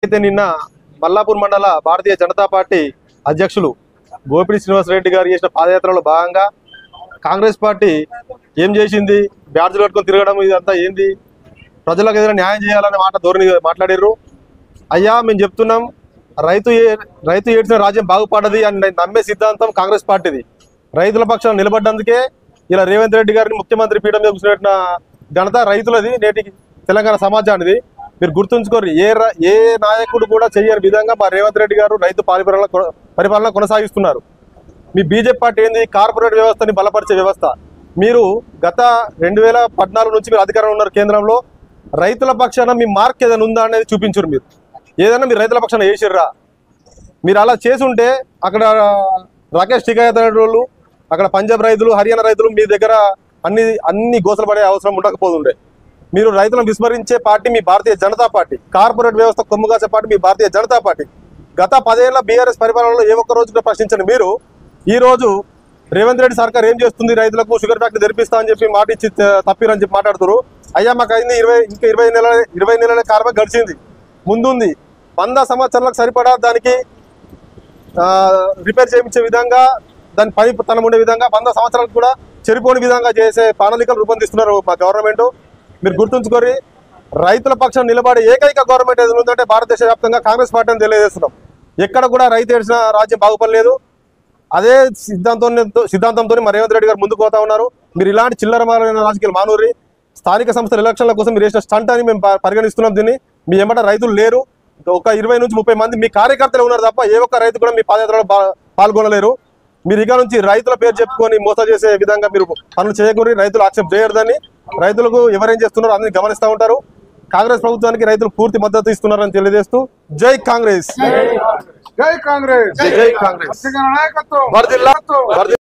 అయితే నిన్న మల్లాపూర్ మండల భారతీయ జనతా పార్టీ అధ్యక్షులు గోపిడి శ్రీనివాసరెడ్డి గారు చేసిన పాదయాత్రలో భాగంగా కాంగ్రెస్ పార్టీ ఏం చేసింది, బ్యాడ్జ్లు కట్టుకొని తిరగడం ఇదంతా ఏంది, ప్రజలకు ఏదైనా న్యాయం చేయాలనే మాట ధోరణి మాట్లాడారు. అయ్యా మేము చెప్తున్నాం, రైతు ఏడ్చిన రాజ్యం బాగుపడది అని నమ్మే సిద్ధాంతం కాంగ్రెస్ పార్టీది. రైతుల పక్షాన నిలబడ్డందుకే ఇలా రేవంత్ రెడ్డి గారిని ముఖ్యమంత్రి పీఠం మీద కూర్చున్నట్టు ఘనత రైతులది, నేటికి తెలంగాణ సమాజానిది. మీరు గుర్తుంచుకోరు, ఏ నాయకుడు కూడా చేయని విధంగా మా రేవంత్ రెడ్డి గారు రైతు పరిపాలన కొనసాగిస్తున్నారు. మీ బీజేపీ పార్టీ ఏంది, కార్పొరేట్ వ్యవస్థని బలపరిచే వ్యవస్థ. మీరు గత 2014 నుంచి మీరు అధికారంలో ఉన్నారు కేంద్రంలో. రైతుల పక్షాన మీ మార్క్ ఏదైనా ఉందా అనేది చూపించారు. మీరు ఏదైనా మీరు రైతుల పక్షాన వేసిర్రా? మీరు అలా చేసుంటే అక్కడ రాకేష్ టికాయత్ అనే వాళ్ళు, అక్కడ పంజాబ్ రైతులు, హర్యానా రైతులు మీ దగ్గర అన్ని గోసలు పడే అవసరం ఉండకపోతుండే. మీరు రైతులను విస్మరించే పార్టీ మీ భారతీయ జనతా పార్టీ, కార్పొరేట్ వ్యవస్థ కొమ్ముగాసే పార్టీ మీ భారతీయ జనతా పార్టీ. గత 10 ఏళ్ల బీఆర్ఎస్ పరిపాలనలో ఏ ఒక్క రోజు కూడా ప్రశ్నించండి. మీరు ఈ రోజు రేవంత్ రెడ్డి సర్కార్ ఏం చేస్తుంది, రైతులకు షుగర్ ఫ్యాక్టరీ తెరిపిస్తా అని చెప్పి మాట ఇచ్చి తప్పిరని చెప్పి మాట్లాడుతున్నారు. అయ్యా మాకు అయింది 20 నెలల కాలం గడిచింది, ముందుంది. 100 సంవత్సరాలకు సరిపడా దానికి రిపేర్ చేయించే విధంగా, దాని పనితనం ఉండే విధంగా 100 సంవత్సరాలకు కూడా చెరిపోని విధంగా చేసే ప్రణాళికలు రూపొందిస్తున్నారు మా గవర్నమెంట్. మీరు గుర్తుంచుకొని రైతుల పక్షం నిలబడే ఏకైక గవర్నమెంట్ ఏది ఉందంటే భారతదేశ వ్యాప్తంగా కాంగ్రెస్ పార్టీ అని తెలియజేస్తున్నాం. ఎక్కడ కూడా రైతు ఏడ్చిన రాజ్యం బాగుపడలేదు. అదే సిద్ధాంతంతో మా రేవంత్ రెడ్డి గారు ముందుకు పోతా ఉన్నారు. మీరు ఇలాంటి చిల్లరమైన రాజకీయాలు మానూరి. స్థానిక సంస్థల ఎలక్షన్ల కోసం మీరు వేసిన స్టంట్ అని మేము పరిగణిస్తున్నాం. దీన్ని మీ ఎమ్మట రైతులు లేరు. ఒక 20 నుంచి 30 మంది మీ కార్యకర్తలు ఉన్నారు తప్ప ఏ ఒక్క రైతు కూడా మీ పాదయాత్రలో పాల్గొనలేరు. మీరు ఇక నుంచి రైతుల పేరు చెప్పుకొని మోసం చేసే విధంగా మీరు పనులు చేయకూడదు. రైతులు యాక్సెప్ట్ చేయరదని, రైతులకు ఎవరేం చేస్తున్నారో అందరినీ గమనిస్తూ ఉంటారు. కాంగ్రెస్ ప్రభుత్వానికి రైతులు పూర్తి మద్దతు ఇస్తున్నారని తెలియజేస్తూ జై కాంగ్రెస్, జై కాంగ్రెస్, జై కాంగ్రెస్.